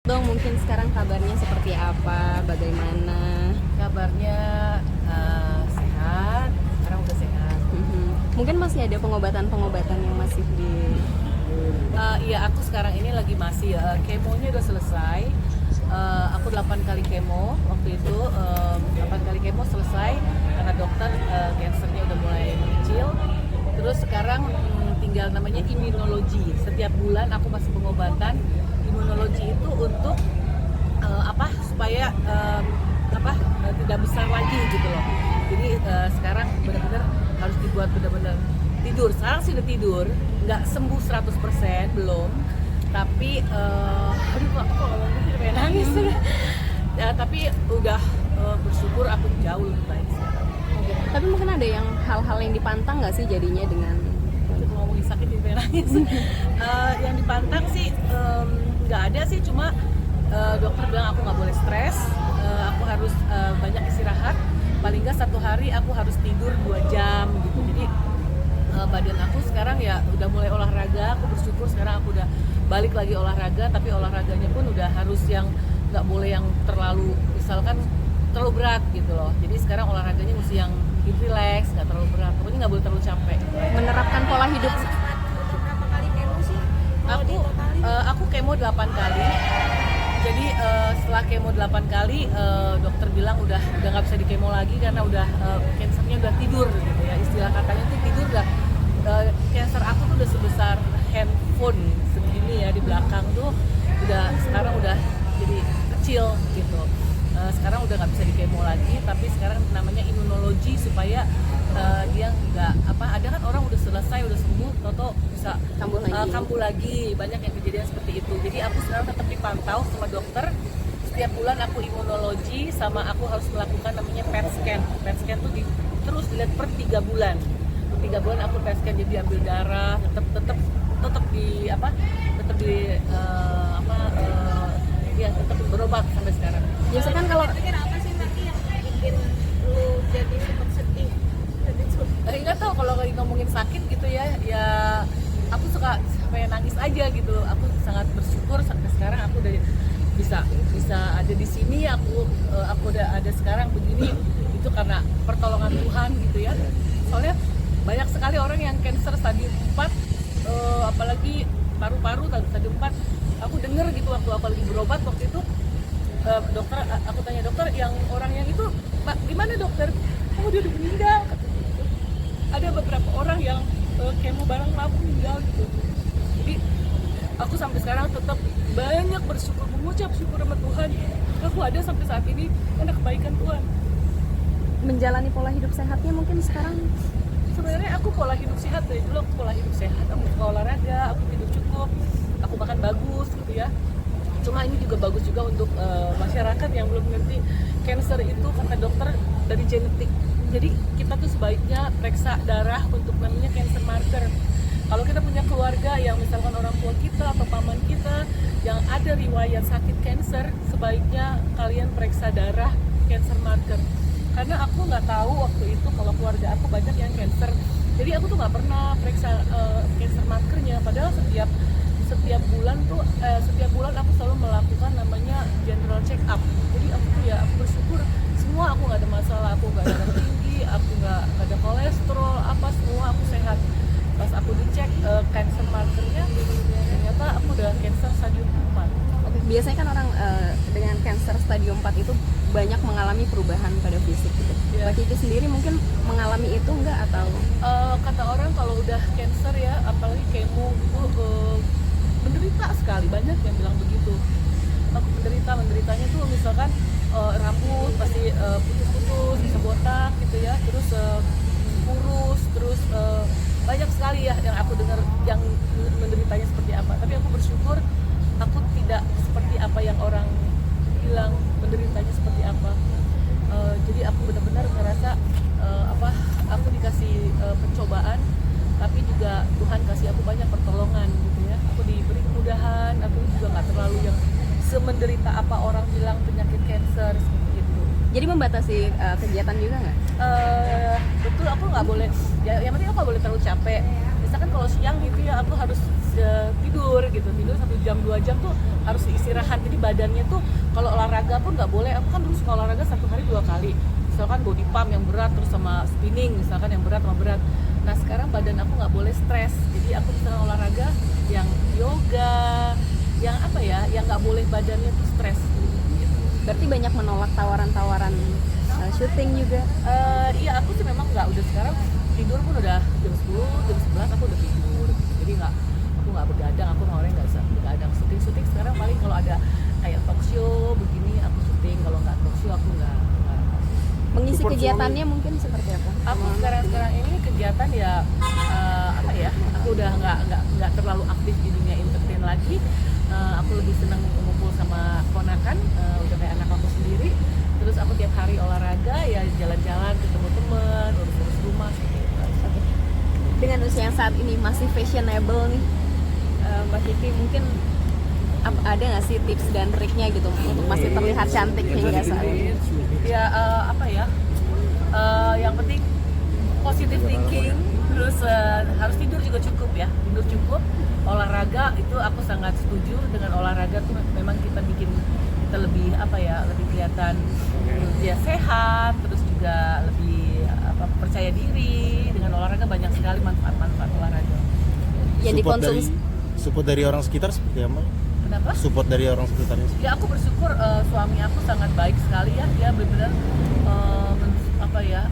dong mungkin sekarang kabarnya seperti apa, bagaimana? Kabarnya sehat, sekarang udah sehat. Mungkin masih ada pengobatan yang masih di. Iya, aku sekarang ini lagi masih kemonya udah selesai. Aku 8 kali kemo waktu itu, 8 kali kemo selesai karena dokter kansernya udah mulai mengecil. Terus sekarang tinggal namanya imunologi. Setiap bulan aku masih pengobatan. Imunologi itu untuk supaya tidak besar lagi gitu loh. Jadi sekarang benar-benar harus dibuat benar-benar tidur. Sekarang sih udah tidur, nggak sembuh 100% belum. Tapi aduh aku kalau ngomong jadi pengen nangis. Ya, tapi udah bersyukur aku jauh lebih baik sekarang. Tapi mungkin ada hal-hal yang dipantang nggak sih jadinya dengan Ngomongin sakit jadi pengen nangis. Yang dipantang sih nggak ada sih, cuma dokter bilang aku nggak boleh stres, aku harus banyak istirahat, paling nggak 1 hari aku harus tidur 2 jam gitu. Jadi badan aku sekarang ya udah mulai olahraga. Aku bersyukur sekarang aku udah balik lagi olahraga, tapi olahraganya pun udah harus yang nggak boleh yang terlalu misalkan terlalu berat gitu loh. Jadi sekarang olahraganya mesti yang relax, nggak terlalu berat, pokoknya nggak boleh terlalu capek. menerapkan pola hidup? Berapa kali kemo sih? Aku kemo 8 kali. Jadi setelah kemo 8 kali, dokter bilang udah nggak bisa dikemo lagi karena udah kansernya udah tidur gitu ya. Istilah katanya tuh tidur udah kanser aku tuh udah sebesar handphone segini ya di belakang tuh, sekarang udah jadi kecil gitu. Sekarang udah nggak bisa dikemo lagi, tapi sekarang namanya imunologi supaya dia nggak ada kan orang udah selesai udah sembuh toto bisa kambuh lagi. Banyak yang kejadian seperti itu. Jadi aku sekarang tetap dipantau sama dokter. Setiap bulan aku imunologi, sama aku harus melakukan namanya PET scan. PET scan tuh terus dilihat per 3 bulan. 3 bulan aku PET scan, jadi ambil darah, tetap di ya tetap berobat sampai sekarang. Biasanya kan kalau Kira apa sih Mbak yang bikin lu jadi sempat sedih? Nggak tahu kalau lagi ngomongin sakit gitu ya aku suka sampai nangis aja gitu. Aku sangat bersyukur sampai sekarang aku udah bisa ada di sini. Aku udah ada sekarang begini, itu karena pertolongan Tuhan gitu ya. Soalnya banyak sekali orang yang cancer stadium 4, apalagi paru-paru stadium 4. Aku denger gitu waktu aku lagi berobat waktu itu, dokter, aku tanya dokter yang orang yang itu, Pak, gimana dokter? Oh, dia udah meninggal. Ada beberapa orang yang kemo bareng aku meninggal gitu. Jadi aku sampai sekarang tetap banyak bersyukur, mengucap syukur sama Tuhan. Aku ada sampai saat ini karena kebaikan Tuhan. menjalani pola hidup sehatnya mungkin sekarang Sebenarnya aku pola hidup sehat dari dulu. Aku pola hidup sehat, aku suka olahraga, aku tidur cukup, aku makan bagus gitu ya. Cuma ini juga bagus juga untuk masyarakat yang belum ngerti, cancer itu kata dokter dari genetik. Jadi kita tuh sebaiknya periksa darah untuk namanya cancer marker. Kalau kita punya keluarga yang misalkan orang tua kita atau paman kita yang ada riwayat sakit cancer, sebaiknya kalian periksa darah cancer marker. Karena aku nggak tahu waktu itu kalau keluarga aku banyak yang cancer. Jadi aku tuh nggak pernah periksa cancer markernya. Padahal setiap bulan aku selalu melakukan namanya general check up. Jadi aku tuh ya, aku bersyukur semua aku nggak ada masalah. Aku nggak darah tinggi, aku nggak ada kolesterol, semua aku sehat. Pas aku dicek cancer markernya, ternyata aku udah cancer stadium 4. biasanya kan orang dengan cancer stadium 4 itu banyak mengalami perubahan pada fisik gitu. Yeah. Mbak Kiki sendiri mungkin mengalami itu enggak atau? Kata orang kalau udah cancer ya, apalagi kemo itu menderita sekali, banyak yang bilang begitu. Aku menderitanya tuh misalkan rambut pasti putus-putus, bisa botak gitu ya, terus kurus, terus banyak sekali ya yang aku dengar yang menderitanya seperti apa. Tapi aku bersyukur aku tidak seperti apa yang orang bilang menderitanya seperti apa. Jadi aku benar-benar ngerasa aku dikasih pencobaan, tapi juga Tuhan kasih aku banyak pertolongan gitu ya. Aku diberi kemudahan, aku juga nggak terlalu yang semenderita apa orang bilang penyakit cancer seperti itu. Jadi membatasi kegiatan juga nggak? Betul, aku nggak boleh. Ya, yang penting aku nggak boleh terlalu capek. Misalkan kalau siang gitu ya, aku harus tidur gitu, tidur 1 jam 2 jam tuh harus istirahat. Jadi badannya tuh kalau olahraga pun nggak boleh. Aku kan dulu suka olahraga 1 hari 2 kali, misalkan body pump yang berat terus sama spinning misalkan yang berat sama berat. Nah sekarang badan aku nggak boleh stres, jadi aku misalkan olahraga yang yoga, yang apa ya, yang nggak boleh badannya tuh stres gitu. Berarti banyak menolak tawaran-tawaran syuting juga. Iya aku sih memang nggak, udah sekarang tidur pun udah jam 10, jam 11 aku udah tidur. Jadi aku nggak begadang, aku orangnya nggak usah begadang. Syuting sekarang paling kalau ada kayak talk show begini aku syuting, kalau nggak talk show aku nggak. Mengisi Support kegiatannya mungkin seperti apa? Aku sekarang ini kegiatan ya apa ya? Aku udah nggak terlalu aktif di dunia entertain lagi. Aku lebih senang ngumpul sama ponakan, udah kayak anak aku sendiri. Terus aku tiap hari olahraga, ya jalan-jalan, ketemu teman, urus-urus rumah gitu. Dengan usia yang saat ini masih fashionable nih, Mbak Kiki, mungkin ada nggak sih tips dan triknya gitu untuk masih terlihat cantik hingga saat ini? Ya apa ya? Yang penting positive thinking, terus harus tidur juga cukup ya, tidur cukup. Olahraga itu aku sangat setuju dengan olahraga tuh memang kita bikin kita lebih apa ya, lebih kelihatan ya sehat, terus juga lebih percaya diri. Dengan olahraga banyak sekali manfaat olahraga. Yang dikonsumsi. Support dari orang sekitar seperti apa? Kenapa? Support dari orang sekitarnya. Ya aku bersyukur suami aku sangat baik sekali ya, dia benar-benar apa ya,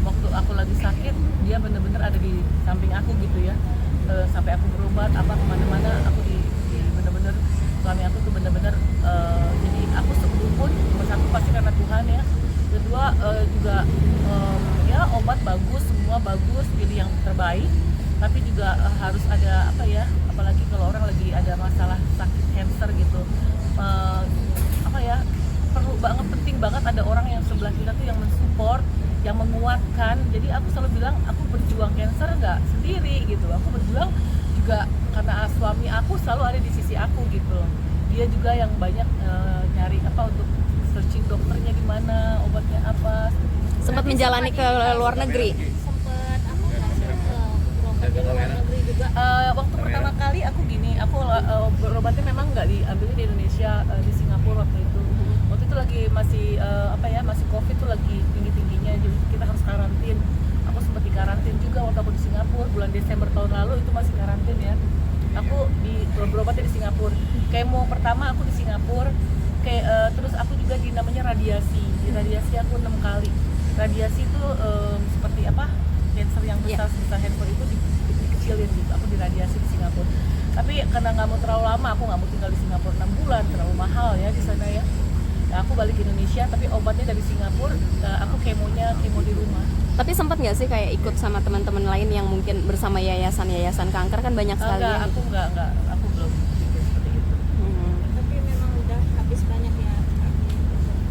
waktu aku lagi sakit dia benar-benar ada di samping aku gitu ya, sampai aku berobat apa kemana-mana aku di benar-benar suami aku tuh benar-benar jadi aku sembuh pun nomor 1 pasti karena Tuhan ya, kedua juga ya obat bagus, semua bagus, jadi yang terbaik. Tapi juga harus ada apa ya, apalagi kalau orang lagi ada masalah sakit cancer gitu, apa ya, perlu banget, penting banget ada orang yang sebelah kita tuh yang mensupport, yang menguatkan. Jadi aku selalu bilang aku berjuang cancer nggak sendiri gitu, aku berjuang juga karena suami aku selalu ada di sisi aku gitu. Dia juga yang banyak nyari apa untuk searching dokternya di mana, obatnya apa. Sempat menjalani ke luar negeri. Sempet apa nggak sih berobat di luar negeri juga? Waktu pertama kali aku gini, aku berobatnya memang nggak diambilnya di Indonesia, di Singapura waktu itu. Waktu itu lagi masih apa ya, masih COVID tuh lagi tinggi-tingginya, jadi kita harus karantin. Aku sempat di karantin juga waktu aku di Singapura bulan Desember tahun lalu, itu masih karantin ya. Aku berobatnya di Singapura. Kemo pertama aku di Singapura, terus aku juga di namanya radiasi. Di radiasi aku 6 kali. Radiasi itu seperti apa? Cancer yang besar sebesar handphone itu dikecilin gitu. Aku diradiasi di Singapura. Tapi karena nggak mau terlalu lama, aku nggak mau tinggal di Singapura 6 bulan, terlalu mahal ya di sana ya. Nah, aku balik ke Indonesia, tapi obatnya dari Singapura, aku kemo di rumah. Tapi sempat nggak sih kayak ikut sama teman-teman lain yang mungkin bersama yayasan kanker, kan banyak sekali. Enggak, aku belum bikin seperti itu. Tapi memang udah habis banyak ya.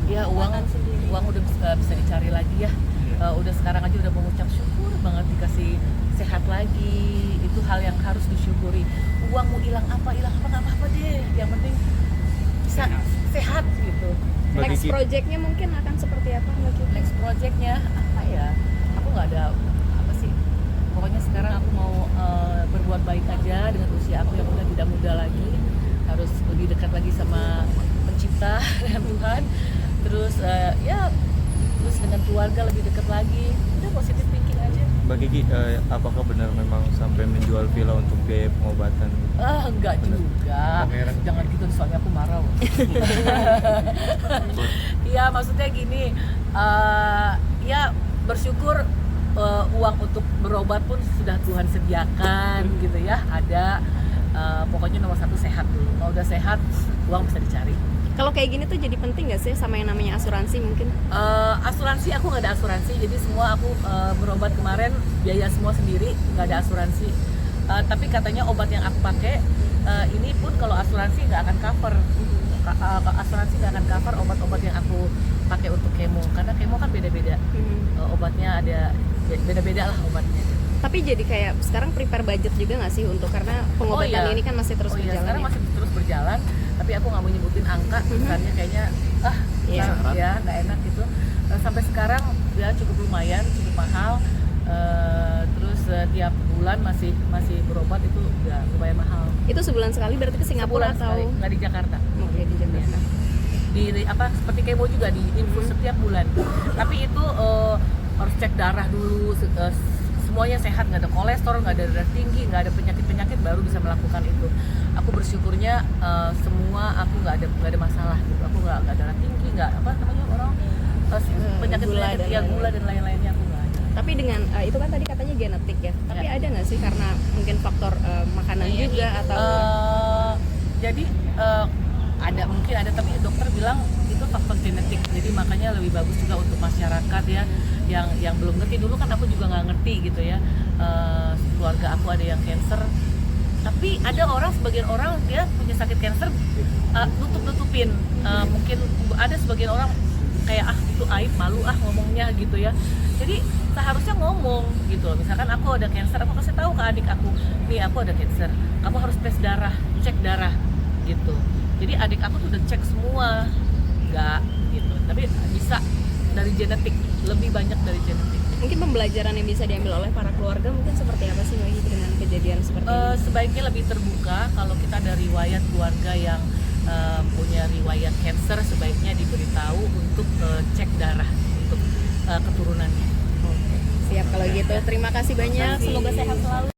Ya uang udah bisa dicari lagi ya. Udah sekarang aja udah mengucap syukur banget dikasih sehat lagi. Itu hal yang harus disyukuri. Uang mau hilang apa nggak apa-apa deh. Yang penting bisa sehat gitu. Next projectnya mungkin akan seperti apa Mbak Kiki? Next projectnya apa ya? Aku nggak ada apa sih. Pokoknya sekarang aku mau berbuat baik aja dengan usia aku yang udah tidak muda lagi. Harus lebih dekat lagi sama pencipta dan Tuhan. Terus terus dengan keluarga lebih dekat lagi. Udah positive thinking aja. Mbak Kiki, apakah benar memang sampai menjual villa untuk biaya pengobatan? Enggak juga. Jangan gitu, suami aku marah loh. Iya, maksudnya gini, ya bersyukur uang untuk berobat pun sudah Tuhan sediakan gitu ya. Ada, pokoknya nomor 1 sehat dulu. Kalau udah sehat, uang bisa dicari. Kalau kayak gini tuh jadi penting nggak sih sama yang namanya asuransi mungkin? Asuransi aku nggak ada asuransi, jadi semua aku berobat kemarin biaya semua sendiri, nggak ada asuransi. Tapi katanya obat yang aku pakai ini pun kalau asuransi nggak akan cover. Asuransi nggak akan cover obat-obat yang aku pakai untuk kemo, karena kemo kan beda-beda. Obatnya ada beda-beda lah obatnya. Tapi jadi kayak sekarang prepare budget juga nggak sih untuk, karena pengobatan ini kan masih terus berjalan. Sekarang masih terus berjalan, tapi aku nggak mau nyebutin angka, misalnya kayaknya nggak enak gitu. Sampai sekarang ya cukup lumayan, cukup mahal. Terus tiap bulan masih berobat itu ya lumayan mahal. Itu sebulan sekali berarti ke Singapura Sebulan atau? sekali, nggak di Jakarta. Oke, di Jakarta. Di apa seperti kemo juga di infus setiap bulan. Tapi itu harus cek darah dulu, semuanya sehat, nggak ada kolesterol, nggak ada darah tinggi, nggak ada penyakit baru bisa melakukan itu. Aku bersyukurnya semua aku nggak ada masalah gitu. Aku nggak darah tinggi, nggak apa namanya orang penyakit gula dan lain-lainnya aku nggak ada. Tapi dengan itu kan tadi katanya genetik ya. Tapi Ya. ada nggak sih karena mungkin faktor makanan juga atau? Jadi mungkin ada, tapi dokter bilang itu faktor genetik, jadi makanya lebih bagus juga untuk masyarakat ya yang belum ngerti. Dulu kan aku juga nggak ngerti gitu ya. Keluarga aku ada yang cancer, tapi ada sebagian orang dia punya sakit cancer nutup-nutupin. Mungkin ada sebagian orang kayak itu aib, malu ngomongnya gitu ya. Jadi seharusnya ngomong gitu loh. Misalkan aku ada cancer, aku kasih tahu ke adik aku, nih aku ada cancer, kamu harus tes darah, cek darah gitu. Jadi adik aku tuh udah cek semua, nggak gitu. Tapi bisa dari genetik, lebih banyak dari genetik. Mungkin pembelajaran yang bisa diambil oleh para keluarga mungkin seperti apa sih Mbak Gigi dengan kejadian seperti ini? Sebaiknya lebih terbuka. Kalau kita ada riwayat keluarga yang punya riwayat cancer, sebaiknya diberitahu untuk cek darah untuk keturunannya. Siap kalau gitu. Terima kasih banyak. Semoga sehat selalu.